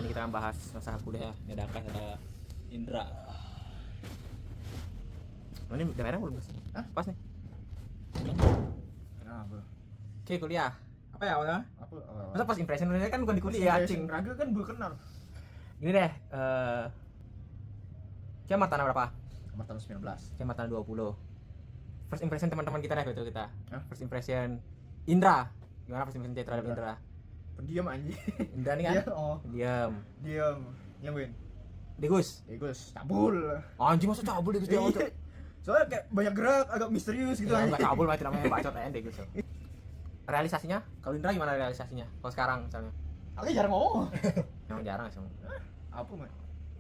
ini kita akan bahas masalah kuliah. Ini ada Angkas, ada Indra. Oh, ini udah merah belum? Hah? Pas nih. Nah, bro. Oke, kuliah. Apa ya awalnya? Apa? Masa pas impression kan bukan di kuliah, cing. Raga kan gue kenal. Gini deh, kita martana berapa? Nomor tahun 19. Kita martana 20. First impression teman-teman kita deh, betul kita. Hah? First impression Indra. Gimana first impression terhadap Indra? Pendiam anjing. Indra nih kan? Dia, oh, Diam. diam. Nyambungin. Degus. Gus, cabul. Anjing masa cabul Degus dia. Iya. Soalnya kayak banyak gerak, agak misterius gitu Ya, anjing. enggak cabul berarti namanya bacot aja Degus. Realisasinya? Kalau Indra gimana realisasinya? Kalau sekarang misalnya? Aku jarang ngomong. Emang jarang sih. Apa, man?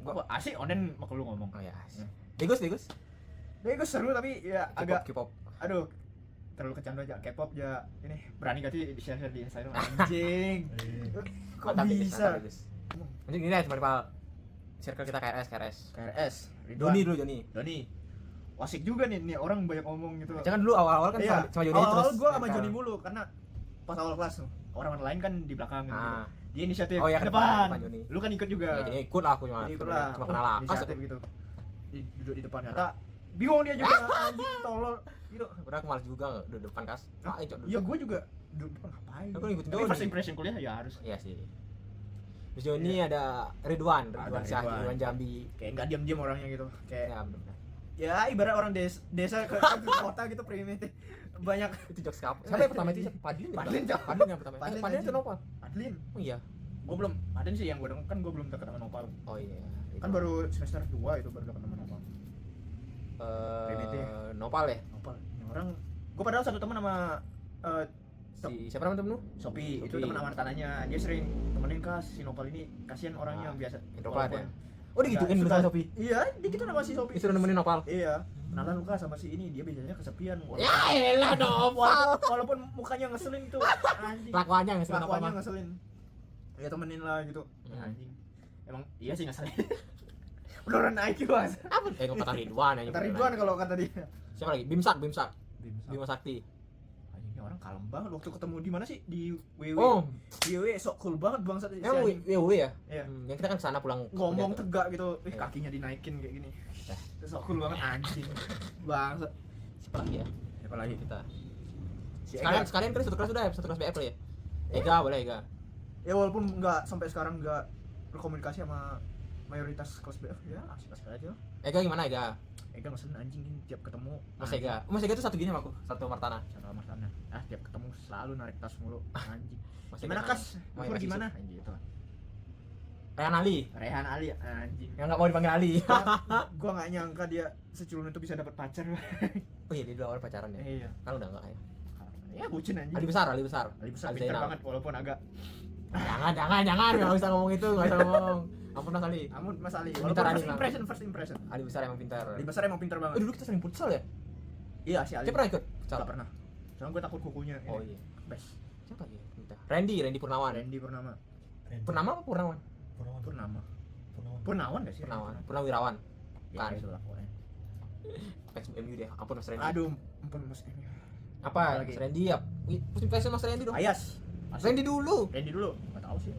Gua asik onen mau lu ngomong. Oh ya. Degus. Dia gue seru tapi ya agak K-pop. aduh terlalu kecandu aja K-pop ya ini berani gak sih di-share di Instagram anjing. Kok Mantap, Degus, bisa? mantap, Degus. Mungkin gini deh teman-teman circle kita KRS. KRS Doni dulu Joni. Doni wasik juga nih orang banyak ngomong gitu. Jangan dulu awal-awal kan Iya, sama Joni terus. awal gue sama circle. Joni mulu karena pas awal kelas tuh orang lain kan di belakang gitu. Ah. Dia inisiatif Oh, iya, ke depan depan. Joni. Lu kan ikut juga. Ya, jadi ikut lah aku cuma. Ikut lah. Cuma kenal Angkas. Inisiatif gitu. Duduk di depan kata bingung dia juga anjing tolol gitu. Udah aku malas juga duduk depan kas. Hah? Ayo duduk. Iya gue juga duduk depan ngapain? Aku ngikutin Tapi Joni. first impression kuliah ya harus Iya sih. Terus Joni ada Ridwan Ada Syah, Ridwan. Ridwan Jambi. kayak nggak diam-diam orangnya gitu. Kayak Ya benar. ya ibarat orang desa ke kota gitu primitif. Banyak Itu jokes kapan? Siapa yang pertama itu? Padlin. Padlin, Cok. Padlin yang pertama. Padlin, Padlin itu anjing. Nopal. Adlin. Oh iya. Gue belum ada sih yang gue denger kan gue belum deket sama Nopal. Oh iya. Kan baru semester 2 itu baru deket sama Nopal. Primitif. Nopal ya. Nopal. Ini orang gue padahal satu teman sama Siapa nama temen lu? Sopi, itu Sopi. teman aman tanahnya. Dia sering temenin kas si Nopal ini, kasihan orangnya Ah, biasa. Nopal ada. Walaupun Oh digituin dulu nggak sama suka- Sopi. Iya, dia gitu nama si Sopi. Itu udah nemenin Nopal. Iya, kenalan Luka sama si ini, dia biasanya kesepian. Ya elah Nopal. Walaupun mukanya ngeselin tuh, anjing. Kelakuannya nggak sih Nopal Kelakuannya mah. ngeselin. Ya temenin lah gitu. Ya, Hmm. anjing. Emang iya sih ngeselin. Beneran IQ mas. Apa? Kok kata Ridwan aja. Kata Ridwan kalau kata dia. Siapa lagi? Bimsak. Bimsa. Bima Sakti. Anjing ini orang kalem banget waktu ketemu di mana sih? Di WW. Oh, Di WW sok cool banget bangsat si emang anjing. WW ya? Iya. Yang kita kan kesana pulang Ngomong kuliah tuh. tegak gitu, Iya. kakinya dinaikin kayak gini. Eh. Sok cool banget anjing. Bangsat. Siapa lagi ya? Siapa lagi? Kita. Si Sekalian kan satu kelas udah ya, satu kelas BF lah ya. Ega boleh Ega. Ya walaupun nggak sampai sekarang nggak berkomunikasi sama mayoritas kelas BF ya asik-asik aja. Ega gimana Ega? Ega ngeselin anjing ini tiap ketemu. Mas Ega. Mas Ega tuh satu gini sama aku, satu Martana. Sama Mas Tana. Tiap ketemu selalu narik tas mulu anjing. Mas Gimana Ega kas? nanya. Umur Masih gimana? sih. Anjing itu. Rehan Ali. Rehan Ali anjing. Yang enggak mau dipanggil Ali. Gua nggak nyangka dia seculun itu bisa dapat pacar. Oh iya, dia dulu awal pacaran ya. Iya. Kan udah enggak ya. Ya bucin anjing. Ali besar. Ali besar Ali pintar Zainal. banget walaupun agak Jangan, enggak usah ngomong itu, enggak usah ngomong. Ampun Mas Ali. amun Mas Ali. Pintar Walaupun Ali, first impression. Ali besar emang pintar. Ali besar emang pintar banget. Dulu kita sering futsal ya? Iya si Ali. Siapa pernah ikut futsal? Nggak pernah. Soalnya gue takut kukunya. Oh ini. iya. Best. Siapa lagi? Pintar. Randy Purnawan. Randy Purnama. Purnama apa Purnawan? Purnawan gak sih? Purnawirawan. Ya, Kan. itulah pokoknya. Fans MU deh. Ampun Mas Randy. Aduh, ampun Mas Emil. Apa? lagi? Mas Randy ya. Pusing fashion Mas Randy dong. Ayas. Asik. Randy dulu. Randy dulu. Enggak tahu sih.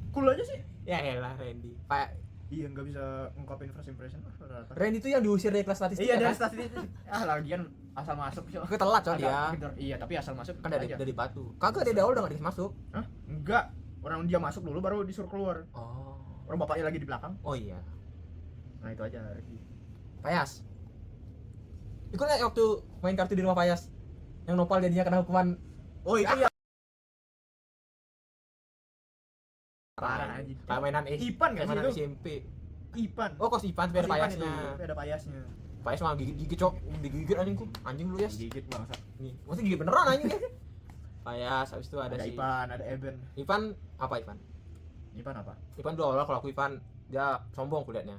Cool aja sih. Ya elah Randy. Pak Iya, enggak bisa ngungkapin first impression rata-rata. Randy itu yang diusir dari kelas statistik. Iya, dari kan? statistik. Lagian asal masuk sih. Gue telat soal dia. Iya, tapi asal masuk Kan dari aja. Batu. Kagak dia awal udah enggak dikasih masuk. Hah? Enggak. Orang dia masuk dulu baru disuruh keluar. Oh. Orang bapaknya lagi di belakang. Oh iya. Nah, itu aja. Payas. Ikut nggak waktu main kartu di rumah Payas? Yang Nopal jadinya kena hukuman Oh, itu ya. Parah anjing. kayak mainan Ipan nggak sih mainan itu? SMP. Ipan. Oh kos Ipan tapi ada Ipan Payasnya. itu, tapi ada payasnya. Payas mah gigit cok, digigit anjingku. Anjing lu ya. Gigit bangsa. Nih, maksudnya gigit beneran anjing ya. Payas habis itu ada, Ada si Ipan, ada Eben. Ipan apa Ipan? Ipan apa? Ipan dulu awal kalau aku Ipan dia sombong kulihatnya.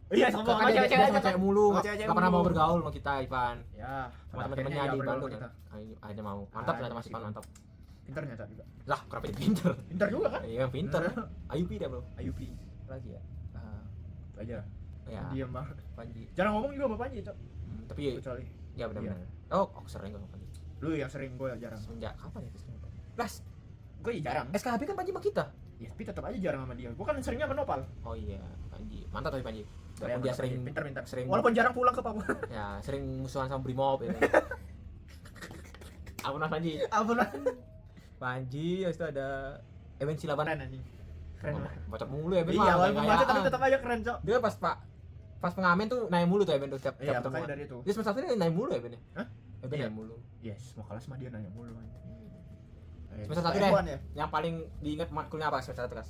Iya, sombong Karena dia sama cewek mulu, Sama nggak cewek-cewek nggak pernah mulu. mau bergaul sama kita Ipan. Ya, Sama teman-temannya di Bandung kan. Akhirnya mau. Mantap ternyata Mas Ipan mantap. Pintar nyata juga. Lah, kenapa dia pinter? Pintar juga kan? Iya, pinter. Ayupi dia, Bro. Ayupi. Lagi ya. Itu aja. Ya. Diam banget. Panji. Jarang ngomong juga sama Panji, Cok. Tapi Kecuali ya benar-benar. Oh, aku sering ngomong Panji. lu yang sering, gue jarang. Semenjak kapan ya sering? Plus, Gue jarang. SKHB kan Panji sama kita. Ya tapi tetap aja jarang sama dia. Gua kan seringnya sama Nopal. Oh iya, Panji. Mantap tapi Panji. Kayak Walaupun dia sering pintar. sering Walaupun jarang pulang ke Papua. ya, sering musuhan sama Brimob ya. Apa namanya Panji? Ampun. Panji, habis itu ada Eben Silaban. Keren anjing. Keren lah. Bacot mulu Eben Iya, mah. walaupun gaya-gayaan. macet tapi tetap aja keren, Cok. Dia pas pengamen tuh naik mulu tuh Eben tuh tiap Iya, pertemuan. makanya dari itu. Dia semester 1 dia naik mulu Eben ya. Hah? Eben Iya. naik mulu. Yes, mau kelas mah dia nanya mulu anjing. Semester 1 deh. Yang paling diingat matkulnya apa semester 1 Kas?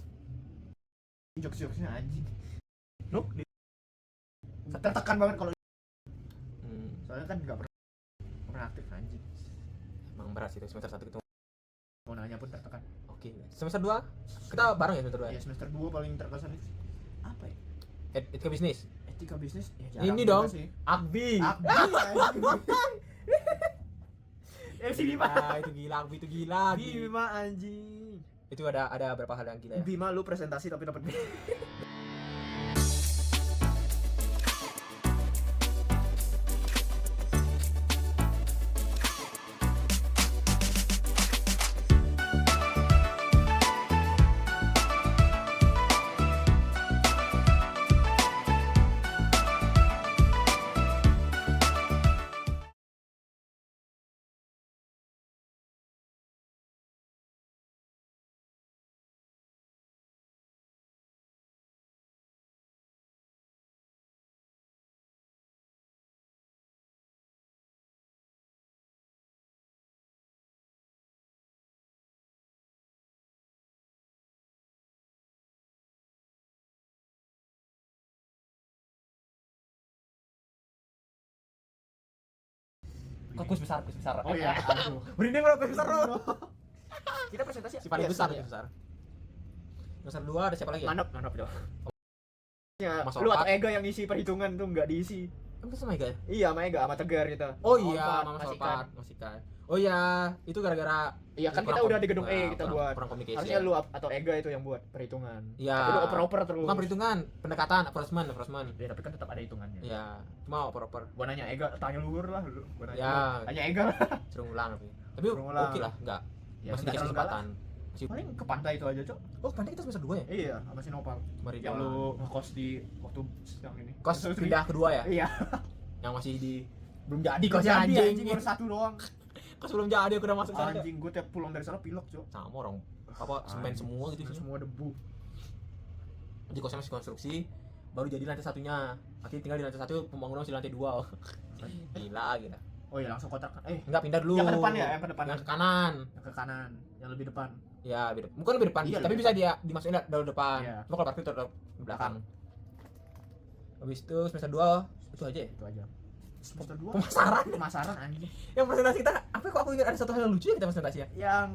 Jokes-jokesnya anjing. Loh, tertekan banget kalau soalnya kan nggak pernah aktif anjing. Emang berat sih itu semester 1 itu. Mau nanya pun tertekan. Oke. Semester 2 kita bareng ya semester 2 ya? Iya, semester 2 paling terkesan itu apa ya? Etika bisnis. Etika bisnis ya Ini juga dong. sih. Akbi. Bima. Ah, itu gila, Akbi itu gila. Bima anjing. Itu ada berapa hal yang gila ya? Bima lu presentasi tapi dapat B. Kus besar. Oh iya, aduh. Merinding bro, kus besar bro. Kita presentasi Si paling Iya, besar, ya. kus besar. Semester 2 ada siapa lagi ya? Manap Cok. Ya, Mas lu atau Opat. Ega yang ngisi perhitungan tuh nggak diisi. Emang sama Ega ya? Iya, sama Ega sama Tegar kita. Oh iya, Opat, Mama Mas Sopat, Mas Ikan. Oh iya, itu gara-gara Iya kan kita kurang udah di kom- gedung E kita kurang- buat. kurang komunikasi. Harusnya Ya. lu atau Ega itu yang buat perhitungan. Iya. Tapi lu oper-oper terus. Bukan perhitungan, pendekatan, approachment. Ya, tapi kan tetap ada hitungannya. Iya, cuma oper-oper. Gua nanya Ega, tanya luhur lah lu. Gua nanya. Ya. Tanya Ega lah. Suruh ngulang tapi Suruh ngulang. oke lah, enggak. Ya, Masih nggak dikasih terlalu kesempatan. Masih Paling ke pantai itu aja, Cok. Oh, pandai kita semester 2 ya? Iya, sama si Nopal. Mari Yang lu ngekos di waktu sedang ini. kos pindah kedua ya? Iya. Yang masih di belum jadi Kos kosnya jadi anjing. baru satu doang. Kos belum jadi aku udah masuk sana. Anjing, gua tiap pulang dari sana pilek, Cok. Sama orang apa semen semua gitu Semen sih. semua debu. Jadi kosnya masih konstruksi, baru jadi lantai satunya. Akhirnya tinggal di lantai 1, pembangunan masih lantai 2. Gila gitu. Oh iya, langsung kotak. Enggak pindah dulu. Yang ke depan ya, yang ke depan. Yang ke kanan. Yang ke kanan, yang lebih depan. Ya, bukan lebih depan, Iya, tapi lebih bisa dia dimasukin dari depan. Iya. Cuma kalau parkir tetap di belakang. Habis itu semester 2 itu aja ya. Itu aja. Semester 2 Pemasaran. anjing. Yang presentasi kita, apa kok aku ingat ada satu hal yang lucu ya kita presentasi ya? Yang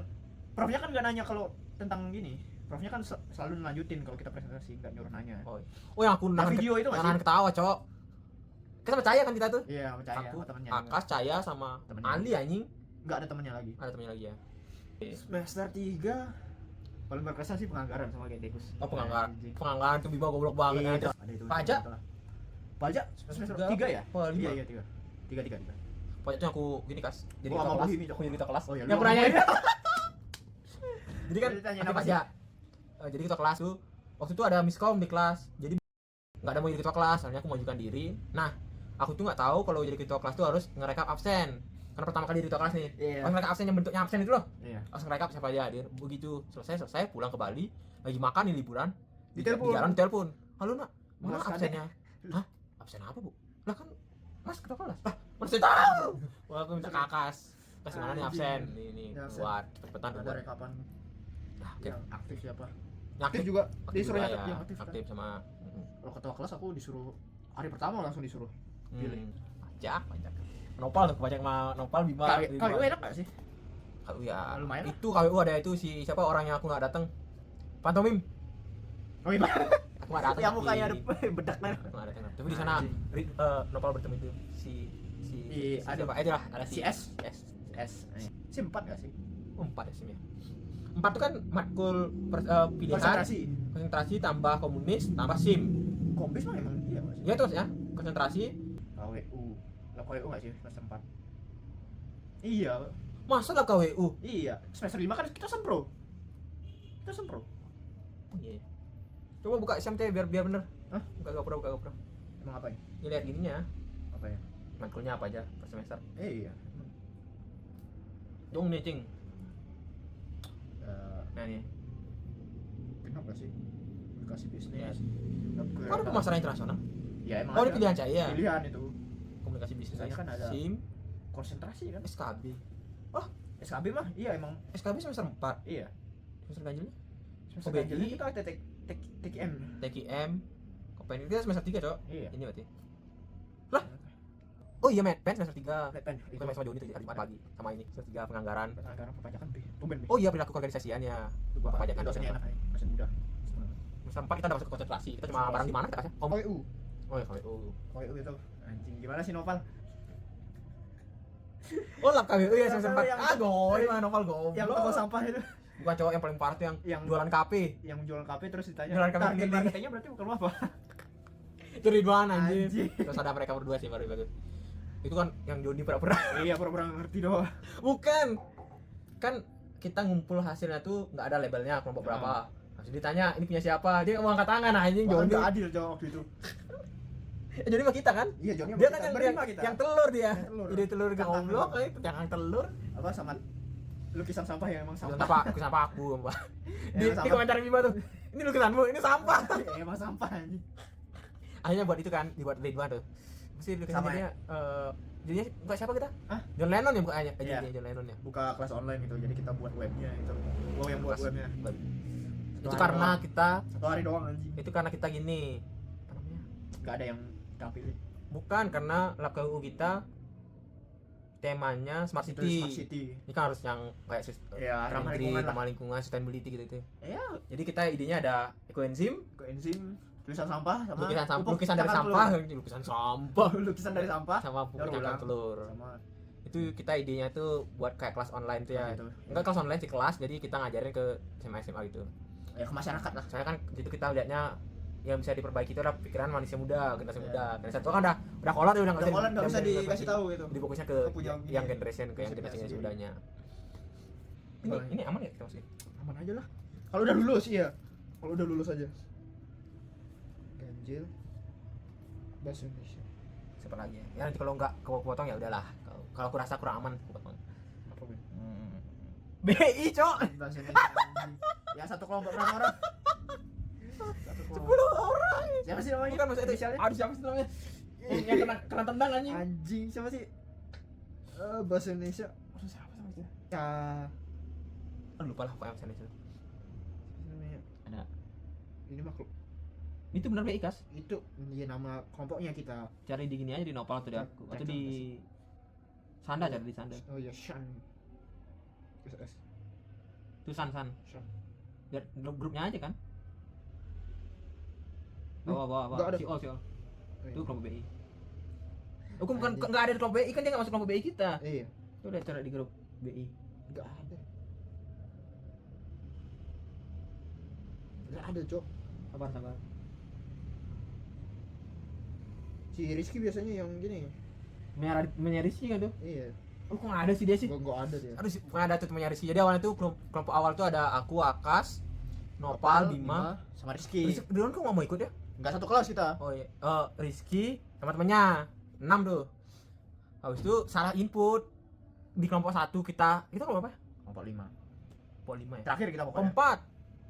profnya kan nggak nanya kalau tentang gini. Profnya kan selalu lanjutin kalau kita presentasi, nggak nyuruh nanya. Oh yang aku Nah, video itu nggak sih? nahan ketawa, Cok. Kita percaya kan kita tuh? Iya, percaya Aku, sama temennya. Akas, Caya sama Temennya. Ali anjing. Nggak ada temennya lagi. Ada temennya lagi ya. Semester 3 paling berkesan sih penganggaran sama kayak Dekus. Oh, penganggaran. Anjing. Penganggaran tuh Bima goblok banget. Iya, Terus ada itu. pajak? Pajak semester 3 ya? Oh, 5. Iya, 3. 3. Pokoknya tuh aku gini Kas. Jadi Gua ketua sama kelas. Bohimi, Cok. Aku jadi ketua kelas. Oh, iya, Yang lu pernah sama nyanyi. Jadi kan Jadi tanya aktif nama pajak. Jadi ketua kelas tuh waktu itu ada miskom di kelas. Jadi nggak ada mau jadi ketua kelas, soalnya aku majukan diri. Nah, aku tuh nggak tahu kalau jadi ketua kelas tuh harus ngerekap absen. Karena pertama kali jadi ketua kelas nih. Iya. Pas ngerekap absen yang bentuknya absen itu loh. Iya. Langsung ngerekap siapa aja hadir. Begitu selesai pulang ke Bali, lagi makan nih liburan. Di Ditelepon. jalan telepon. Halo Nak, mana Mas, absennya? Hah? Absen apa Bu? Lah kan Mas ketua kelas. Lah, mana saya tahu? Wah, aku minta kakas. Pas mana nih absen? Nih, Ya, absen. buat cepet-cepetan Ada buat. rekapan Nah, yang aktif siapa? Yang Aktif juga. Disuruh juga nyatet ya, yang aktif. Kan? aktif sama Kalau ketua kelas aku disuruh hari pertama langsung disuruh pilih. pajak. Nopal tuh pajak sama Nopal Bima. KWU enak gak sih? KWU ya. Lumayan lah. Itu KWU ada itu si siapa orang yang aku nggak datang. Pantomim. Oh iya. Aku nggak datang. Yang tapi- mukanya ada bedaknya. Aku nggak datang. Tapi di sana Nopal bertemu itu si ada siapa? Itulah ada si S. S. S. Si 4 gak sih? 4 ya sih ya. 4 itu kan matkul pilihan Konsentrasi. tambah komunis tambah SIM. Kombis mah emang iya Mas. Ya terus ya konsentrasi. KWU. Lah KWU gak sih semester 4? Iya. Masa lah KWU? Iya. Semester 5 kan kita sempro. Kita sempro. Oh iya. Coba buka SMT biar bener. Hah? Buka GoPro. Emang apa ya? Ini lihat gininya. Apa ya? Makulnya apa aja per semester. Iya. Dong nih, Cing. Eh, Nah nih. kenapa sih? Komunikasi bisnis. Iya. Upgrade. Oh, ada pemasaran internasional. Ya emang Oh, ini ada. pilihan saya. Pilihan itu. Komunikasi bisnis. Saya kan ada. SIM, Konsentrasi kan. SKB. SKB mah iya emang SKB semester 4. iya. Semester ganjilnya Semester OBI. ganjilnya kita ada TKM. TKM. Kopen itu semester 3, Cok. Iya. Ini berarti. Lah. Oh iya, Medpen semester 3. Pen itu Bukan sama Joni itu hari pagi sama ini semester 3 penganggaran. anggaran perpajakan B. Tumben B. Oh iya, perilaku keorganisasian ya. Perpajakan dosennya dosen. enak nih, dosen muda. Semester 4 kita udah masuk ke konsentrasi. Kita cuma barang di mana kita kasih? OEU. Oh iya, KWU. OEU itu anjing gimana sih Noval? Oh, lab KWU ya semester 4. Yang- Ah, goy mana novel goblok. Yang toko sampah itu Bukan cowok yang paling parah tuh yang yang jualan KP. yang jualan kafe terus ditanya Jualan kafe target keliling. marketingnya berarti bukan lu apa? Itu Ridwan anjir. Anjing. Terus ada mereka berdua sih baru bagus. Itu kan yang Joni pura-pura. Iya pura-pura ngerti doang. Bukan. Kan kita ngumpul hasilnya tuh nggak ada labelnya kelompok berapa. Langsung ditanya ini punya siapa? Dia mau angkat tangan anjing Wah, Joni. nggak adil jawab waktu itu. Joni mah kita kan? Iya Joni Dia kan yang, berlima kita. yang telur dia. Yang telur. Ide telur Kan goblok telur. itu jangan telur. Apa sama lukisan sampah yang emang Lukisan sampah. apa? Lukisan apa aku, Mbak. Ya, Di sampah. komentar Bima tuh. Ini lukisanmu, ini sampah. Iya, emang sampah anjing. Akhirnya buat itu kan, dibuat Ridwan tuh. Mesti lukisannya Sama dia jadinya buka siapa kita? Hah? John Lennon ya bukanya. Iya. John Lennon ya. Buka kelas online gitu. Jadi kita buat webnya itu. Gua yang buat Kelas- webnya. Itu hari karena doang. kita Satu hari doang anjing. itu karena kita gini. Apa namanya? Enggak ada yang tampil. Bukan karena lab KUU kita temanya Smart Itu City. Smart City. Ini kan harus yang kayak Ya, ramah lingkungan lah. ramah lingkungan, sustainability gitu. Ya, Jadi kita idenya ada ekoenzim, koenzim, tulisan sampah sama pupuk lukisan dari tangan sampah, telur. lukisan sampah Lukisan dari sampah sama pupuk Daur cangkang ulang. telur. sama Itu kita idenya tuh buat kayak kelas online tuh ya. gitu. Enggak kelas online sih kelas, jadi kita ngajarin ke SMA gitu. Ya ke masyarakat lah. Soalnya kan gitu kita lihatnya yang bisa diperbaiki itu adalah pikiran manusia muda, generasi Iya. muda. Generasi tua kan udah kolot ya udah Udah kolot nggak bisa dikasih tahu gitu. Jadi fokusnya ke Punya yang ini, generation ke yang bisa generasi dikasih. mudanya. Gimana? Ini aman ya kita masukin? Aman aja lah. Kalau udah lulus iya. Kalau udah lulus aja. Ganjil. Bahasa Indonesia. Siapa lagi ya? Ya nanti kalau nggak kepotong ya udahlah. Kalau aku rasa kurang aman aku potong. Apa Bin? BI, Cok. Bahasa Indonesia. anjing. Ya satu kelompok berapa orang? Satu 10 orang. Siapa sih namanya? Bukan maksudnya itu. Inisialnya? Aduh siapa sih namanya? Yang kena tendang anjing. Anjing siapa sih? Bahasa Indonesia. Maksud siapa sama dia? Ya. Aduh, lupa lah apa yang sana itu. Namanya Ada. ini makhluk. Itu benar BI Kas? Itu dia nama kelompoknya kita. Cari di gini aja di Nopal atau di aku atau di Sanda, cari di Sanda. Oh ya Shan. SS. Itu San. Shan. Biar grupnya aja kan. Nih, Bawa. nggak ada. Si Ol. Oh, Itu iya. kelompok BI. Bukan Anjing. enggak ada di kelompok BI kan dia enggak masuk kelompok BI kita. Iya. Itu udah cari di grup BI. Enggak ada. Enggak ada, Cok. Sabar. Si Rizky biasanya yang gini. Menyari sih kan tuh. Iya. Oh, kok nggak ada sih dia sih? Enggak ada dia. Aduh, pokoknya ada tuh temannya Rizky. Jadi awalnya tuh kelompok awal tuh ada aku, Akas, Nopal, Bima. sama Rizky. Rizky duluan kok nggak mau ikut ya? Enggak satu kelas kita. Oh iya, Rizky teman-temannya 6 tuh. Habis itu salah input di kelompok 1 kita kelompok apa? Kelompok 5. Kelompok 5 ya. Terakhir kita pokoknya. Kelompok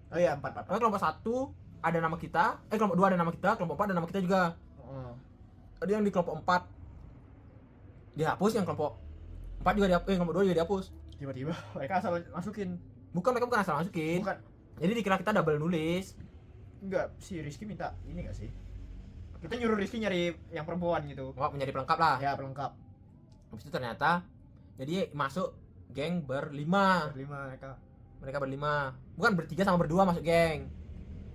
4. Oh iya, 4. Pokoknya kelompok 1 ada nama kita, kelompok 2 ada nama kita, kelompok 4 ada nama kita juga. Heeh. Ada yang di kelompok 4 dihapus, yang kelompok 4 juga dihapus, kelompok 2 juga dihapus. Tiba-tiba mereka asal masukin. Mereka bukan asal masukin. Bukan. Jadi dikira kita double nulis. Enggak, si Rizky minta ini enggak sih? Kita nyuruh Rizky nyari yang perempuan gitu. Nggak menjadi pelengkap lah. Ya, pelengkap. Habis itu ternyata jadi masuk geng berlima. 5 mereka. Mereka berlima. Bukan bertiga sama berdua masuk geng.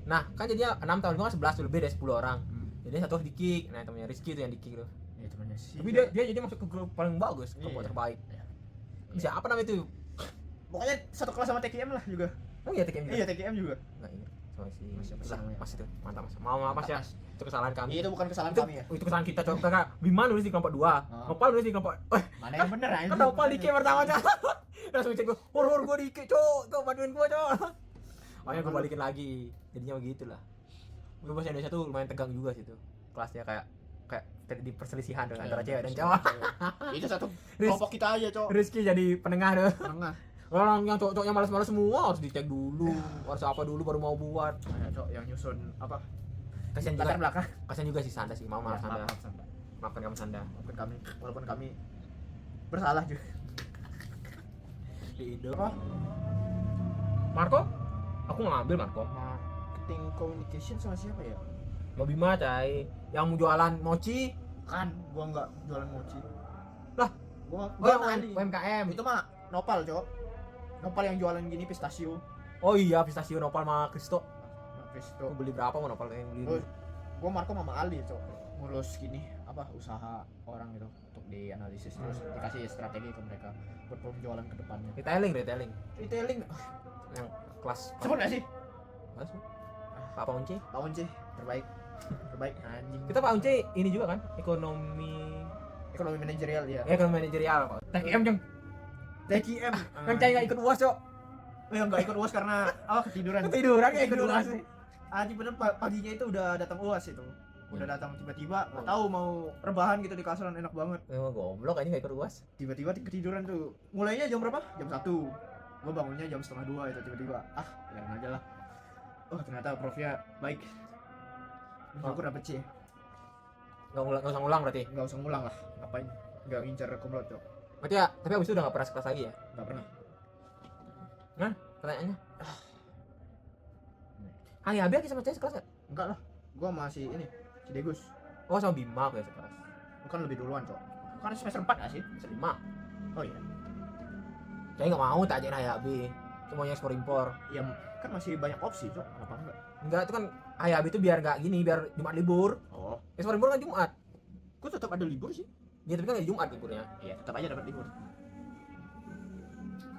Nah, kan jadinya 6 tahun gua kan 11 tuh, lebih dari 10 orang. Jadi satu harus di-kick. Nah, temennya Rizky itu yang di-kick tuh. Ya temannya sih. Tapi dia jadi masuk ke grup paling bagus, kelompok Iya. terbaik. Iya. Siapa namanya itu? Pokoknya satu kelas sama TKM lah juga. Oh iya TKM juga. Iya, TKM juga. Enggak ingat. Sama si Siapa sih itulah, namanya? Mas itu. Mantap Mas. Mau apa ya? Mas. Itu kesalahan kami. Itu bukan kesalahan Itu, kami ya. itu kesalahan kita, Cok. Karena Bima nulis di kelompok 2, Nopal nulis di kelompok Mana yang bener anjing? kan Nopal di K pertama, Cok. Langsung cek gua, "Hor gua di K, Cok. Kau bantuin gua, Cok." makanya gue balikin lagi, jadinya begitu lah. Mungkin bahasa Indonesia tuh lumayan tegang juga sih tuh kelasnya, kayak kayak terjadi perselisihan tuh antara cewek dan cowok. Itu satu kelompok kita aja, Cok. Rizky jadi penengah tuh. Tengah. Orang yang cowok-cowoknya malas-malas semua harus dicek dulu, harus apa dulu baru mau buat. Ada, Cok, yang nyusun apa? Kasian Latar juga, belakang. kasian juga sih Sanda sih, mau maaf Sanda, Maaf, Sanda. maafkan kamu Sanda. Maafkan kami, walaupun kami bersalah juga. Di Indo. Apa? Marco? Aku ngambil Marco. Marketing communication sama siapa ya? Mau Bima cai, yang mau jualan mochi. Kan gua nggak jualan mochi. Lah, Gua oh yang ahli. UMKM. Itu mah Nopal, Cok. Nopal yang jualan gini pistachio. Oh iya, pistachio Nopal sama Kristo. Habis Aku itu beli berapa mau Nopal yang beli? Terus gua Marco sama Ali, Cok. Ngurus gini apa usaha orang gitu untuk dianalisis terus dikasih strategi ke mereka buat penjualan ke depannya. Retailing. Retailing Yang kelas. sebut nggak sih? Mas, Pak Paunce. Tahun sih terbaik. Terbaik anjing. Kita Pak Unce ini juga kan, ekonomi manajerial ya. ekonomi manajerial. TKM Jeng. TKM. Kan cai enggak ikut UAS, Cok. yang nggak ikut UAS karena ketiduran. Ketiduran kayak ikut Ketiduran UAS. sih. Anjing bener paginya itu udah datang UAS itu. Udah datang tiba-tiba nggak tahu mau rebahan gitu di kasuran enak banget. Emang goblok aja enggak ikut UAS. Tiba-tiba ketiduran tuh. Mulainya jam berapa? Jam 1. Gua bangunnya jam setengah 2 itu tiba-tiba. Biarin aja lah. Oh, ternyata profnya baik. Syukur dapet C. Enggak usah ngulang berarti. Nggak usah ngulang lah. Ngapain? Nggak ngincar komplot, Cok. Berarti ya, tapi abis itu udah enggak pernah sekelas lagi ya? Nggak pernah. Nah, pertanyaannya. Hai, Abi lagi sama cewek sekelas enggak? Enggak lah. Gua masih ini Cidegus. Oh, sama Bima aku ya sekelas. Bukan lebih duluan, Cok. Kan semester 4 nggak sih? Selima. Oh iya. Saya enggak mau tak ajakin Hai Abi. Semuanya ekspor impor. Ya kan masih banyak opsi, Cok. Kenapa enggak? Enggak, itu kan Hai Abi itu biar enggak gini, biar Jumat libur. Oh, Ekspor impor kan Jumat. gua tetap ada libur sih. Ya tapi kan hari Jumat liburnya. Iya, tetap aja dapat libur.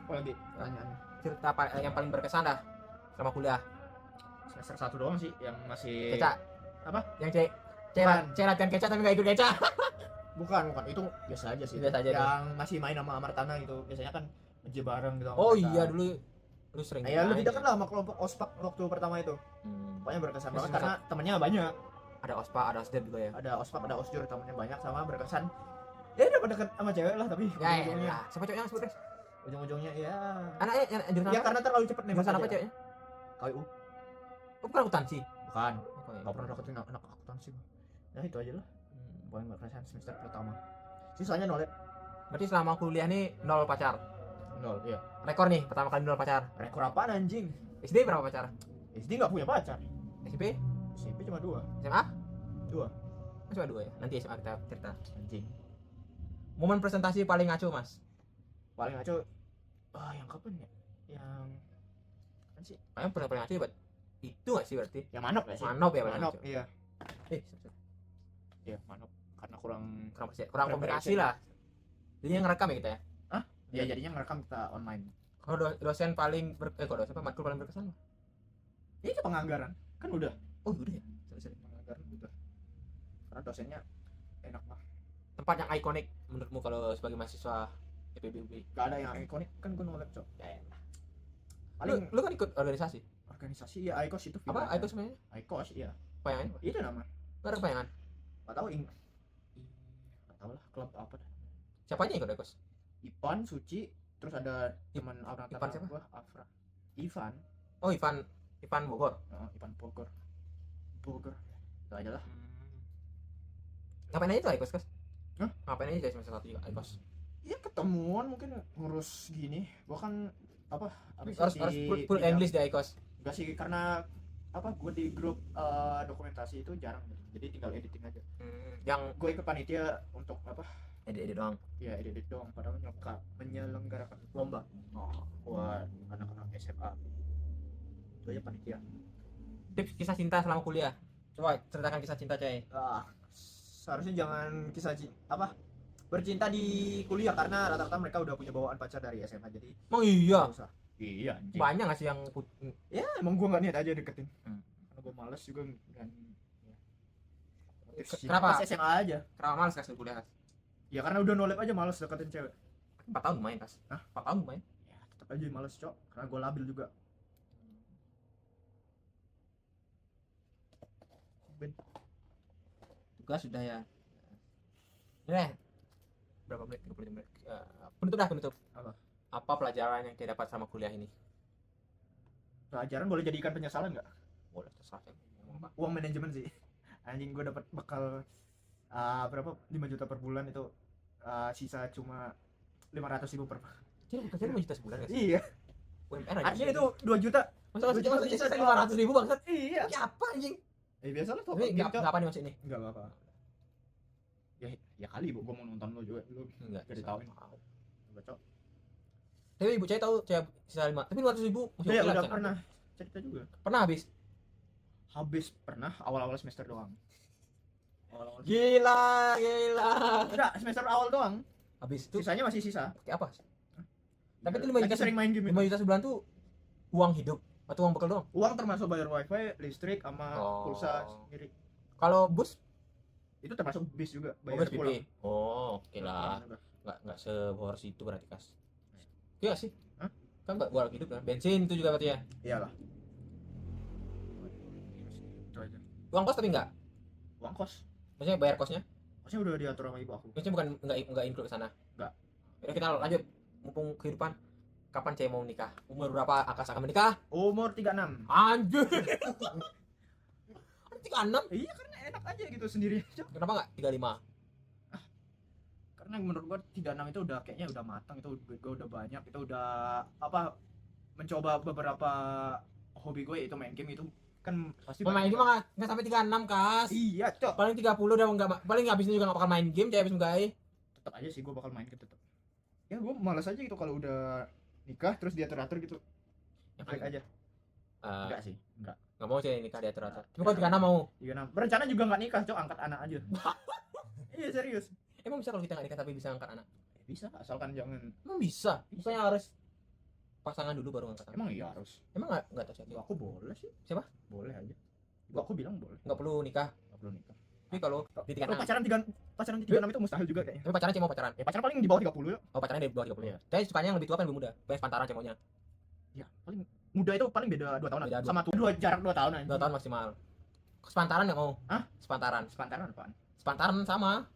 Apa lagi pertanyaannya? Cerita yang paling berkesan dah selama kuliah. Semester 1 doang sih yang masih Keca. Apa? Yang Bukan. cek latihan keca tapi enggak ikut keca. Bukan, itu biasa aja sih. Biasa aja yang masih main sama Amartana gitu. Biasanya kan nge bareng gitu sama Oh mereka. iya, dulu lu sering. Ya lebih main dekat lah sama kelompok Ospak waktu pertama itu. Pokoknya berkesan Terus banget karena temennya banyak. Ada Ospa, ada Osdep juga ya. Ada Ospak, ada Osjur, temennya banyak sama berkesan. Ya dapat deket sama cewek lah tapi Ya, ujung-ujungnya ya. Siapa ceweknya sebut guys? ujung-ujungnya ya. Anaknya yang jurusan Ya apa? karena terlalu cepet nembak Jurusan apa aja. ceweknya? KU. Oh, bukan akuntansi. Bukan. Apa ya? Gak pernah deketin anak akuntansi. Nah itu aja lah. Pokoknya berkesan semester pertama. Sisanya nol ya. Berarti selama kuliah nih nol pacar. Nol, iya. Rekor nih pertama kali nol pacar. Rekor apaan anjing? SD berapa pacar? SD nggak punya pacar. SMP? SMP cuma 2. SMA? 2. Cuma 2 ya. Nanti SMA kita cerita. Anjing. Momen presentasi paling ngaco, Mas. Paling ngaco. Yang kapan ya? Yang kan sih? Paling ngaco ya, itu nggak sih berarti? Yang manop ya sih? Manop ya, paling Manop, ngaco. iya. Siap. Iya, manop. Karena kurang Kurang komunikasi lah. Jadi yang ngerekam ya kita ya. ya jadinya ngerekam kita online. Kalau dosen paling kok dosen apa matkul paling berkesan? Ini ke penganggaran. Kan udah. Oh, udah ya. Sorry. Penganggaran udah. Karena dosennya enak lah. Tempat yang ikonik menurutmu kalau sebagai mahasiswa IPB? Gak ada yang ikonik kan gue nolak, Cok. Ya. Lu kan ikut organisasi. Organisasi ya ICOS itu. Apa? Ikut sebenarnya? ICOS iya. Payangan? Itu nama. Gak ada payangan. Gak tahu Gak tahu lah klub apa dah. Siapa aja yang ikut Ekos? Ipan, Suci, terus ada teman Ipan siapa? gua, Afra. Ivan. Oh, Ivan Bogor. Ivan Bogor. Itu aja lah. Ngapain aja tuh Ekos, Kos? Hah? Ngapain aja dari semester 1 juga Ekos? Ya ketemuan mungkin ngurus gini. Gua kan habis Harus full English deh Ekos. Enggak sih karena gue di grup dokumentasi itu jarang gitu. Jadi tinggal editing aja. Yang Gue ikut panitia untuk edit doang. ya edit doang padahal menyelenggarakan lomba buat anak-anak SMA. Itu aja panitia. Tips kisah cinta selama kuliah. Coba ceritakan kisah cinta, Cai. Seharusnya jangan bercinta di kuliah karena rata-rata mereka udah punya bawaan pacar dari SMA jadi Emang iya. nggak usah. Iya anjing. Banyak gak sih yang Ya emang gue nggak niat aja deketin. Karena gue males juga dan Kenapa? Pas SMA aja. kenapa males kasih kuliah, Kas? Ya karena udah nolep aja males deketin cewek. 4 tahun lumayan, Kas. Hah? 4 tahun lumayan. Ya tetap aja males, Cok. Karena gue labil juga. Ben. Tugas sudah ya. Ini berapa menit? 30 menit. Penutup. Apa pelajaran yang kita dapat sama kuliah ini? Pelajaran boleh jadi ikan penyesalan nggak? Boleh terserah saya ngomong apa. Uang manajemen sih. Anjing gue dapat bekal berapa 5 juta per bulan itu, sisa cuma 500.000 per. Jadi kerja 5 juta sebulan guys. Iya. UMR aja. Artinya itu 2 juta. Masa Dua juta sisa sisa 500.000 bangsat. Iya. Ini apa anjing? Biasa lah tuh. Tapi enggak apa nih maksud ini? Enggak apa-apa. Ya kali gue mau nonton lo juga. Lu Enggak. jadi tahu ini. Bacot. Tapi ibu saya tahu saya sisa 5. Tapi 500.000 masih Iya, oke lah, udah bisa. pernah cerita juga. Pernah habis. Habis pernah awal-awal semester doang. Awal-awal. Gila. Enggak, semester awal doang. Habis itu Sisanya masih sisa. pakai apa? Tapi itu 5 Lagi juta sering main game 5 itu. juta sebulan tuh uang hidup atau uang bekal doang? Uang termasuk bayar wifi, listrik sama Oh. pulsa sendiri. Kalau bus, Itu termasuk bis juga bus bayar pulang. PP. Oh, oke lah. Enggak seboros itu berarti kas. Iya sih. Hah? Kan buat hidup kan. Bensin itu juga berarti ya. Iyalah. Itu aja. Uang kos tapi enggak. Uang kos. Maksudnya bayar kosnya? Kosnya udah diatur sama ibu aku. Maksudnya bukan enggak include ke sana. Enggak. Ya kita lanjut. Mumpung kehidupan. Kapan saya mau nikah? Umur berapa Akas akan menikah? Umur 36. Anjir. 36? Iya, karena enak aja gitu sendiri. Kenapa enggak 35? Karena menurut gua 36 itu udah kayaknya udah matang, itu duit gua udah banyak, itu udah apa, mencoba beberapa hobi gue itu main game itu kan pasti Main game mah enggak sampai 36, Kas. Iya, cok. Paling 30 udah enggak, paling habisnya juga enggak bakal main game, kayak habis guys. Tetap aja sih gua bakal main game tetap. Ya gua malas aja gitu kalau udah nikah terus diatur-atur gitu. Ya Baik aja. Enggak sih, enggak. Enggak mau sih nikah diatur-atur. Cuma kalau 36 mau. 36. Berencana juga enggak nikah, cok, angkat anak aja. Iya, serius. Emang bisa kalau kita enggak nikah tapi bisa angkat anak? Bisa, asalkan jangan. Emang bisa? Bukannya harus pasangan dulu baru angkat anak? Emang iya harus. Emang enggak tahu Ibu aku boleh sih. Siapa? Boleh aja. Ibu aku bilang boleh. Enggak perlu nikah. Enggak perlu nikah. Tapi kalau di tingkat Kalau 6. pacaran di 36 itu mustahil juga kayaknya. Tapi pacaran cuma mau pacaran. Ya pacaran paling di bawah 30 ya. Oh, pacaran dari bawah 30. Iya. Tapi sukanya yang lebih tua kan lebih muda. Pengen sepantaran cemaunya. Ya, paling muda itu paling beda 2 tahun Beda sama tua jarak 2 tahun aja. 2 tahun maksimal. Sepantaran enggak mau? Hah? Sepantaran. Sepantaran apaan? Sepantaran sama.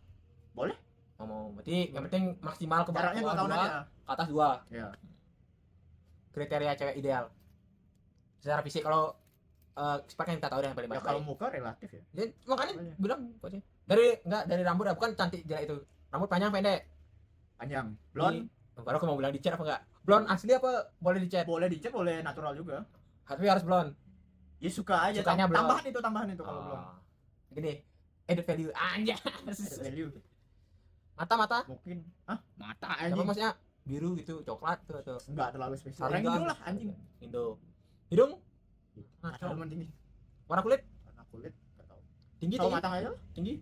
Boleh. Nggak mau. Berarti yang penting maksimal ke Jaraknya 2 tahun dua, aja. ke atas 2. Iya. Kriteria cewek ideal. Secara fisik kalau sifat kan kita tahu deh yang paling Ya baik. kalau muka relatif ya. Dia makanya Iya. bilang pokoknya. Dari rambut dah, bukan cantik jelek itu. Rambut panjang pendek. Panjang. Blond Baru aku mau bilang dicat apa enggak? Blonde asli apa boleh dicat? boleh dicat, boleh natural juga. Tapi harus blonde. Ya suka aja. Sukanya blond. Tambahan itu kalau belum. Gini. Added value. Anjay. Ada value. Mata. Mungkin mata Apa anjing. maksudnya? Biru gitu, coklat tuh atau Enggak terlalu spesial. Saringan. Indo lah anjing. Indo. Hidung? Terlalu tinggi. Warna kulit? Warna kulit enggak tahu. Tinggi Tahu tinggi. matang aja. Tinggi.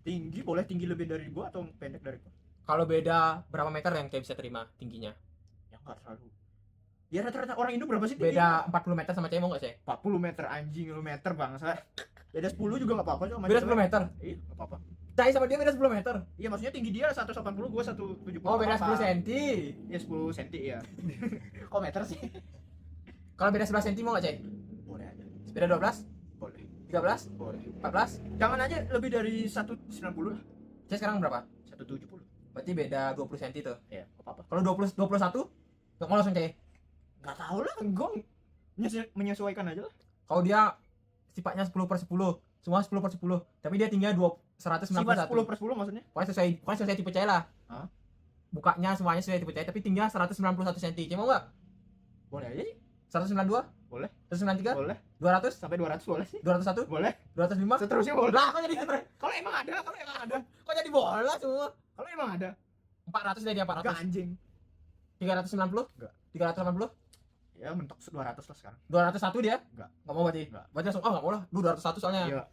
Tinggi boleh tinggi lebih dari gua atau pendek dari gua. Kalau beda berapa meter yang kayak bisa terima tingginya? Ya enggak terlalu. Ya rata-rata orang Indo berapa sih Beda 40 meter sama cewek mau enggak sih? 40 meter anjing, lu meter bangsa. Beda 10 juga enggak apa-apa cuma. Beda 10 meter. Iya, enggak apa-apa. Cai sama dia beda 10 meter. Iya, maksudnya tinggi dia 180, gua 170. Oh, beda 10 cm. Ya 10 cm ya. Kok meter sih? Kalau beda 11 cm mau enggak, Cai? Boleh aja. Beda 12, Boleh. 13, Boleh. 14. Jangan aja lebih dari 190 lah. Cai sekarang berapa? 170. Berarti beda 20 cm tuh. Iya, enggak apa-apa. Kalau 21 enggak mau langsung, Cai. Enggak tahu lah, gua menyesuaikan aja lah. Kalau dia sifatnya 10/10, semua 10/10, tapi dia tingginya Sifat 191. 10/10 maksudnya? Pokoknya sesuai tipe cewek lah. Hah? Bukanya semuanya sesuai tipe cewek, tapi tingginya 191 cm. Cai mau enggak? Boleh aja sih. 192? Boleh. 193? Boleh. 200? Sampai 200 boleh sih. 201? Boleh. 205? Seterusnya boleh. Lah, kok jadi Kalau emang ada. kok jadi bola semua? Kalau emang ada. 400 deh dia Enggak 400. anjing. 390? Enggak. 380? Ya mentok 200 lah sekarang. 201 dia? Enggak. Enggak mau berarti. Enggak. Berarti langsung enggak mau lah. Lu 201 soalnya. Iya.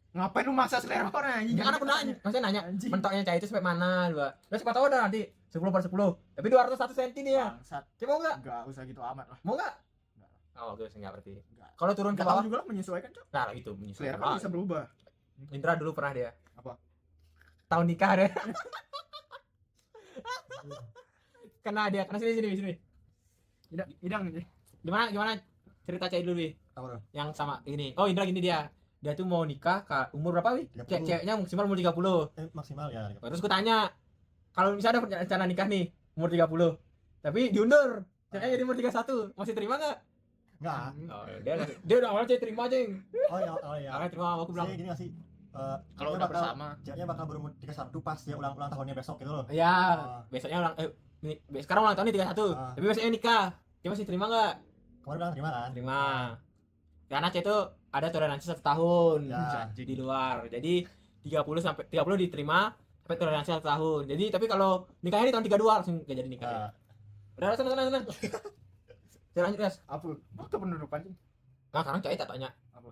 Ngapain lu maksa selera orang anjing? Ya kan aku nanya, maksudnya nanya Anjing. mentoknya cai itu sampai mana gua. Terus siapa tahu ada nanti 10/10. Tapi 201 cm dia. Bangsat. Cuma mau enggak? Enggak usah gitu amat lah. Mau enggak? Enggak. Oh, bagus enggak berarti. Enggak. Kalau turun ke Enggak tahu bawah, juga lah menyesuaikan, Cok. nah itu menyesuaikan. Selera kan bisa berubah. Indra dulu pernah dia. Apa? Tahun nikah deh. Kena sini. Idang. Gimana cerita cai dulu nih? Tahu. Yang sama ini. Oh, Indra gini dia. dia tuh mau nikah umur berapa wi? 30. Ceweknya maksimal umur 30. Maksimal ya. Terus gue tanya, kalau misalnya ada rencana nikah nih umur 30, tapi diundur, ceweknya jadi umur 31, masih terima nggak? Enggak. Oh, dia udah awalnya terima ceng. Oh iya. Awalnya terima, aku bilang. Gini nggak sih? Kalau ceweknya udah bersama. Ceweknya bakal berumur 31 pas dia ulang tahunnya besok gitu loh. Ya, Oh. besoknya sekarang ulang tahunnya 31, tapi besoknya nikah. Dia masih terima nggak? Kemarin bilang terima kan? Terima. Karena itu ada toleransi 1 tahun Ya. di luar. Jadi 30 diterima sampai toleransi 1 tahun. Jadi tapi kalau nikahnya di tahun 32 langsung gak jadi nikah. Ah. Udah sana. Saya lanjut guys. Apa? Waktu pendudukan sih. Nah sekarang cewek tak tanya. Apa?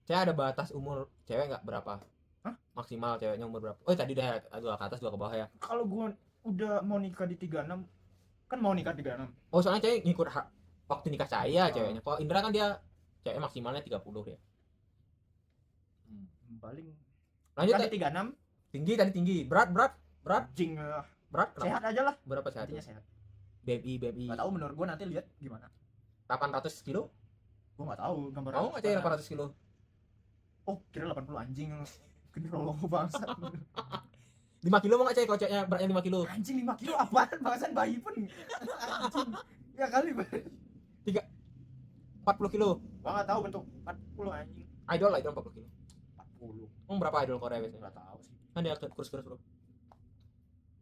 Saya ada batas umur cewek nggak berapa? Hah? Maksimal ceweknya umur berapa? Oh tadi udah 2 ke atas 2 ke bawah ya. Kalau gua udah mau nikah di 36, kan mau nikah 36. Oh soalnya cewek ngikut waktu nikah saya Oh. ceweknya. Kalau Indra kan dia cewek maksimalnya 30 ya. Paling Lanjut kan Teh. di 36 Tinggi tadi tinggi. Berat. jing Berat kenapa? sehat aja lah. Berapa sehat? Artinya sehat. BMI Enggak tahu menurut gua nanti lihat gimana. 800 kilo. Gua enggak tahu gambar. Mau nggak cewek 800 kilo? Oh, kira 80 anjing. Gendro bangsat. 5 kilo mau nggak cewek kalau ceweknya beratnya 5 kilo? Anjing 5 kilo apaan? Bangsat bayi pun. Anjing. Ya kali, Bang. 40 kilo. Gua enggak tahu bentuk 40 anjing. Idol 40 kilo. 40. Berapa idol Korea biasanya? Enggak tahu sih. Kan dia kurus-kurus bro.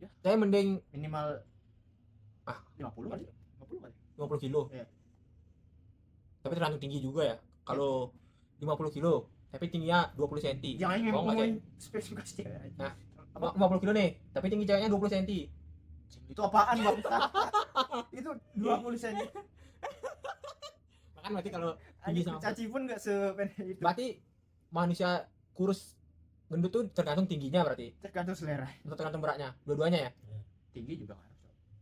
Ya. Saya mending Minimal 50 50 kali. 50 kali. 50 kilo. Iya. Tapi tergantung tinggi juga ya. Kalau 50 kilo, tapi tingginya 20 cm. Jangan ingin Mau nggak ngomongin spesifikasi cewek aja. Nah. Apa? 50 kilo nih, tapi tinggi ceweknya 20 cm. Itu apaan, Bang? Itu 20 cm. Makan berarti kalau tinggi Anjing sama caci pun enggak sependek itu. berarti manusia kurus gendut tuh tergantung tingginya berarti. Tergantung selera. Atau tergantung beratnya. Dua-duanya ya. Tinggi juga harus.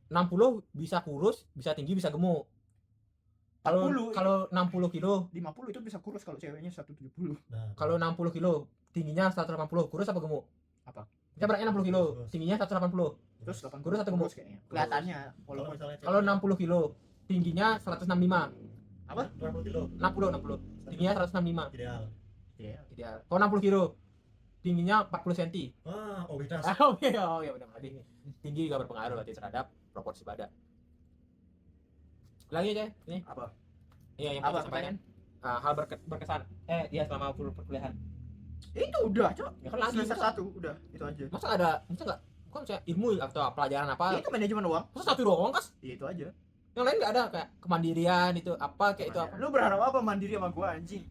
60 bisa kurus, bisa tinggi, bisa gemuk. Kalau 40. kalau 60 kilo, 50 itu bisa kurus kalau ceweknya 170. Nah, kalau 60 kilo, tingginya 180, kurus apa gemuk? Apa? Kita beratnya 60 kilo, Kurus. tingginya 180. Terus 80 Kurus atau gemuk? kayaknya. Kelihatannya kalau walaupun misalnya Kalau 60 kilo, tingginya 165. apa? 20 kilo 60, tingginya 165. ideal. Iya. Ideal. Kalau 60 kilo, tingginya 40 cm. Wah, obesitas. Oke, benar. Berarti tinggi juga berpengaruh berarti terhadap proporsi badan. Lagi aja, ini. Apa? Iya, yang Apa mau sampaikan. Hal berkesan. Iya, selama perkuliahan. Itu udah, Cok. Ya kan lagi. Semester 1 udah, itu aja. Masa enggak? Bukan saya ilmu atau pelajaran apa? Itu manajemen uang. Masa satu doang kas? Iya, itu aja. Yang lain nggak ada kayak kemandirian itu apa kayak itu apa? Lu berharap apa mandiri sama gua anjing?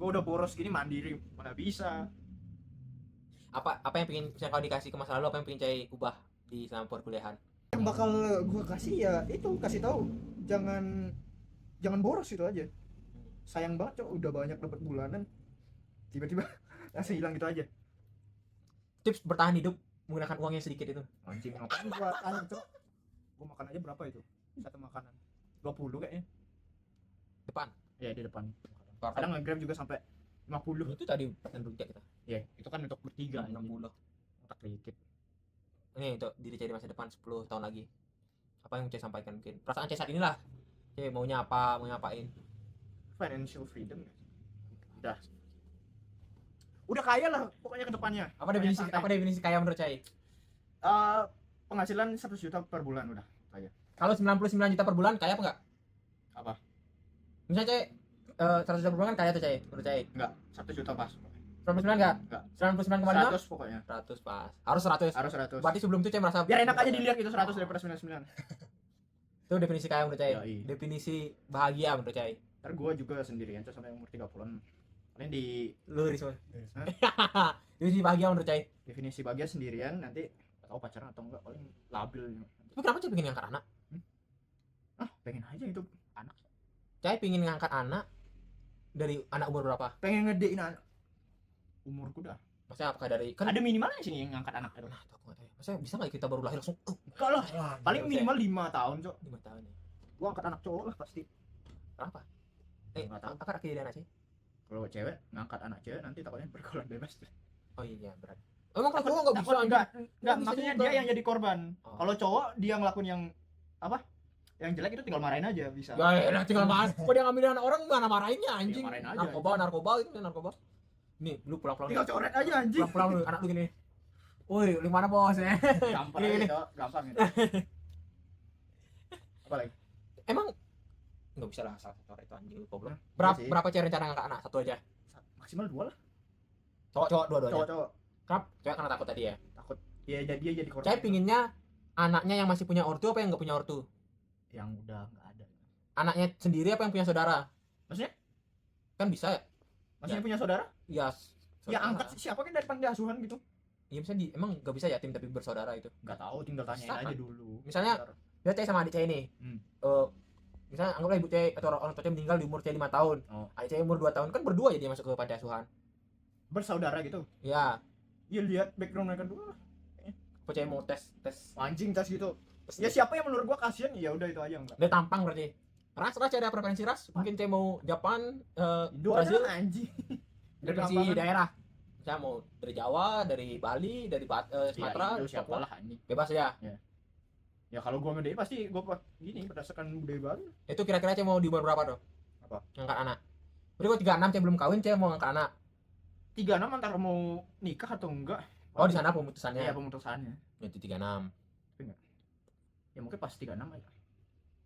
Gua udah boros gini mandiri, mana bisa. Apa yang pengen misalnya kalau dikasih ke masa lalu apa yang pengen cai ubah di selama perkuliahan? Yang bakal gua kasih ya itu, kasih tahu jangan boros itu aja. Sayang banget, Cok, udah banyak dapat bulanan. Tiba-tiba langsung hilang gitu aja. Tips bertahan hidup menggunakan uang yang sedikit itu. Anjing ngapain gua tanya, Cok? Gua makan aja berapa itu? Satu makanan. 20 kayaknya. Depan. Ya, di depan. Kadang nge-grab juga sampai 50. Itu tadi dan rujak kita. Ya, itu kan untuk bertiga 60. otak dikit. Ini untuk diri cai di masa depan 10 tahun lagi. Apa yang cai sampaikan mungkin? Perasaan cai saat inilah. Cai maunya apa, mau ngapain? Financial freedom. Udah kaya lah pokoknya ke depannya. Apa definisi kaya menurut cai? Penghasilan 100 juta per bulan udah kaya. Kalau 99 juta per bulan kaya apa enggak? Apa? Misalnya cai 100 juta per bulan kan kaya tuh cai menurut cai. Enggak, 1 juta pas. 99 enggak? Enggak. 99,5? 100 pokoknya. 100 pas. Harus 100. Harus 100. Berarti sebelum itu cai merasa Biar enak aja dilihat itu 100 daripada 99. Itu definisi kaya menurut cai. Yoi. Definisi bahagia menurut cai. Ntar gua juga sendirian Cok, sampai umur 30-an. Paling di Lu Risma. Hah? Definisi bahagia menurut cai. definisi bahagia sendirian, nanti gak tahu pacaran atau enggak, paling labil. Tapi kenapa cai pengen ngangkat anak? Pengen aja itu anak. Cai pengen ngangkat anak dari anak umur berapa? Pengen ngedein anak. Umurku dah. Maksudnya apakah dari kan Ada minimalnya sini yang ngangkat anak. Nah, itu aku nggak tahu ya. Maksudnya bisa nggak kita baru lahir langsung Enggak lah. Paling Oke. minimal 5 tahun, Cok. 5 tahun ya? Gua angkat anak cowok lah pasti. Kenapa? Nggak tahu. Apa akhirnya anak sih? Kalau cewek ngangkat anak cewek nanti takutnya pergaulan bebas. Oh iya berat. Emang kalau cowok nggak bisa Takut enggak Nggak bisa maksudnya juga. dia yang jadi korban. Oh. Kalau cowok dia ngelakuin yang apa? Yang jelek itu tinggal marahin aja bisa. Ya enak tinggal marah. Kok dia ngambil anak orang mana marahinnya anjing? Ya, marahin aja, Narkoba itu narkoba. nih lu pulang-pulang Tinggal coret aja anjing. pulang-pulang lu anak lu gini, woi lu mana bos ya. Gampang Gini, aja, Cok. Gampang itu. Apa lagi? emang nggak bisa lah asal coret itu anjing lu goblok. Iya sih. Berapa cewek rencana ngangkat anak? Satu aja. Maksimal 2 lah. Cowok dua-duanya. Cowok. Kenapa? Cewek karena takut tadi ya. Takut ya jadi korban. Cewek pinginnya anaknya yang masih punya ortu apa yang nggak punya ortu? Yang udah enggak ada. Anaknya sendiri apa yang punya saudara? Maksudnya? Kan bisa ya? Masih Ya. punya saudara? Ya, Ya saudara. angkat siapa kan dari panti asuhan gitu. Iya bisa emang nggak bisa yatim tapi bersaudara itu. Enggak tahu, tinggal tanyain Bisa, aja kan? dulu. Misalnya dia cewek sama adik cewek nih. Hmm. Misalnya anggaplah ibu cewek atau orang tua cewek meninggal di umur cewek 5 tahun. Oh. Adik cewek umur 2 tahun kan berdua ya dia masuk ke panti asuhan. Bersaudara gitu. Ya, Ya lihat background mereka dulu lah. apa cewek mau tes Anjing tas gitu. tes Ya siapa yang menurut gua kasihan ya udah itu aja enggak. dia tampang berarti. Ras ada preferensi ras? Mungkin cewek mau Japan, Indo Brazil, aja anjing. preferensi Gampang. daerah. Misalnya mau dari Jawa, dari Bali, dari Sumatera, Ya, Indo siapa Papua. lah anjing. Bebas ya. Ya kalau gua ngedei pasti gua gini berdasarkan budaya baru. Itu kira-kira cewek mau di umur berapa tuh? Apa? Ngangkat anak. Berarti kalau 36 cewek belum kawin, cewek mau ngangkat anak. 36 antara mau nikah atau enggak. Oh, di sana pemutusannya. Iya pemutusannya. Itu 36. Ya mungkin pas 36 aja.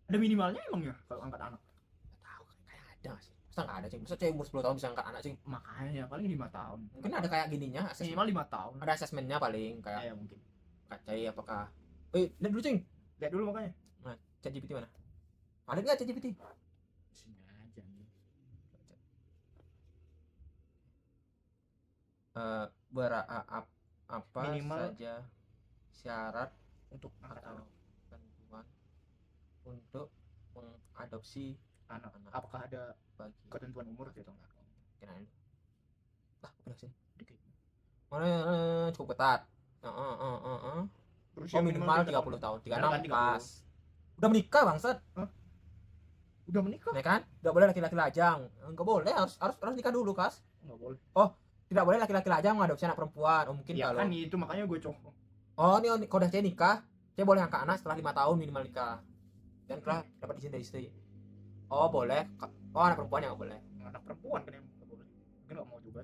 Ada minimalnya emang ya kalau angkat anak. Enggak tahu kayak ada sih. Masa enggak ada sih? Masa cewek umur 10 tahun bisa angkat anak sih? Makanya paling 5 tahun. Mungkin ada kayak gininya, minimal 5 tahun. ada asesmennya paling kayak Ya mungkin. cai apakah lihat dulu cing, Lihat dulu makanya. ChatGPT mana? Ada nggak ChatGPT? Sini aja nih. Apa Minimal saja syarat untuk angkat atau anak. ketentuan untuk mengadopsi Anak. anak Apakah ada bagi ketentuan umur gitu? kirain lah udah sih Dikit. mana cukup ketat. Berusia Oh minimal 30 tahun. tahun, Sekarang 36 kan 30. pas. Udah menikah bangsat, Udah menikah? ya kan? Udah boleh laki-laki lajang. Enggak boleh, harus nikah dulu, Kas. Enggak boleh. Tidak boleh laki-laki lajang mengadopsi anak perempuan. Oh, mungkin Ya kalau kan itu makanya gue cowok. oh ini kalau udah cewek nikah, cewek boleh angkat anak setelah 5 tahun minimal nikah. Dan telah dapat izin dari istri. Oh, boleh. Oh, anak perempuan yang nggak boleh. Anak perempuan kan yang enggak boleh. Mungkin enggak mau juga.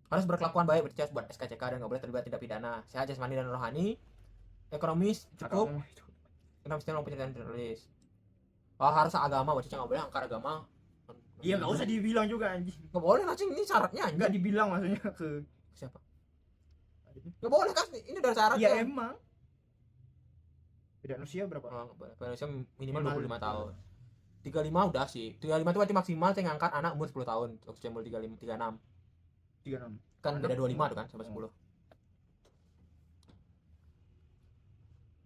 Harus berkelakuan baik, bercas buat SKCK dan nggak boleh terlibat tindak pidana. Sehat jasmani dan rohani. Ekonomis cukup. Agama itu. Ekonomis dan penceritaan teroris. Oh, harus agama, bocah nggak boleh angkat agama. Iya enggak usah dibilang juga anjing. Nggak boleh lah, Cing. Ini syaratnya anjing. Enggak dibilang maksudnya ke Siapa? Nggak boleh, Kas. Ini udah syaratnya. ya emang. Beda usia berapa? Oh, nggak boleh. Indonesia minimal Minimal 25 tahun. 35 udah sih. 35 itu berarti maksimal saya ngangkat anak umur 10 tahun. Waktu saya umur 35, 36. 36. Kan Anak. beda 25 tuh kan sampai 10.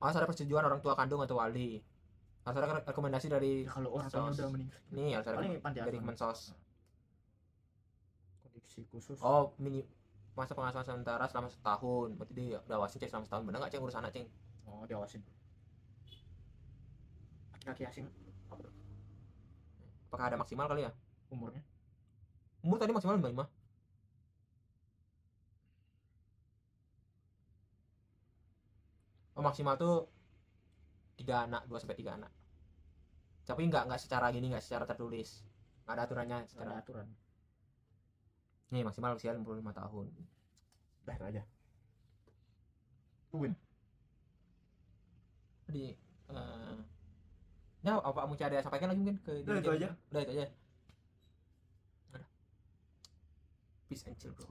Harus ada persetujuan orang tua kandung atau wali. Harus ada rekomendasi dari Ya, kalau orang tuanya Sos. udah meninggal. ini harus ada Paling panti dari asuhan. Kemensos. Kondisi khusus. Oh, masa pengasuhan sementara selama setahun. Berarti dia udah awasin cek selama setahun. Benar nggak cek urus anak ceng? Oh, diawasin. Laki-laki asing Apakah ada maksimal kali ya? umurnya. Umur tadi maksimal 55. Oh, maksimal tuh 3 anak, 2 sampai 3 anak. Tapi nggak secara gini, nggak secara tertulis. Nggak ada aturannya Ada secara. aturan. Nih maksimal usia 65 tahun. Udah itu aja. Win. Jadi ya apa mau ada sampaikan lagi mungkin ke Udah, itu aja. Udah itu aja. Udah. Peace and chill, bro.